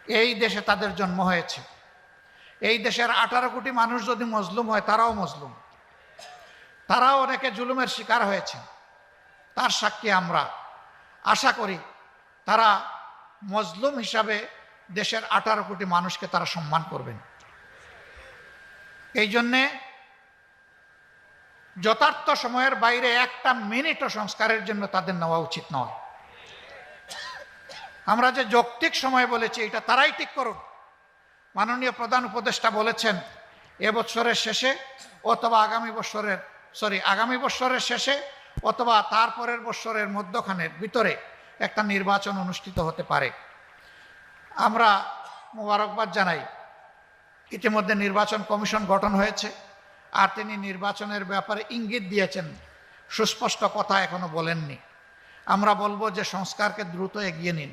এই দেশে তাদের জন্ম হয়েছে। এই দেশের 18 কোটি মানুষ যদি মজলুম হয়, তারাও মজলুম, তারাও অনেকে জুলুমের শিকার হয়েছে। তার সাক্ষী আমরা। আশা করি তারা মজলুম হিসাবে দেশের 18 কোটি মানুষকে তারা সম্মান করবেন। এই জন্যে যথার্থ সময়ের বাইরে একটা মিনিটও সংস্কারের জন্য তাদের নেওয়া উচিত নয়। আমরা যে যৌক্তিক সময় বলেছি, এটা তারাই ঠিক করুন। মাননীয় প্রধান উপদেষ্টা বলেছেন এবছরের শেষে অথবা আগামী বছরের শেষে অথবা তারপরের বছরের মধ্যখানের ভিতরে একটা নির্বাচন অনুষ্ঠিত হতে পারে। আমরা মোবারকবাদ জানাই, ইতিমধ্যে নির্বাচন কমিশন গঠন হয়েছে, আর তিনি নির্বাচনের ব্যাপারে ইঙ্গিত দিয়েছেন, সুস্পষ্ট কথা এখনো বলেননি। আমরা বলবো যে সংস্কারকে দ্রুত এগিয়ে নিন।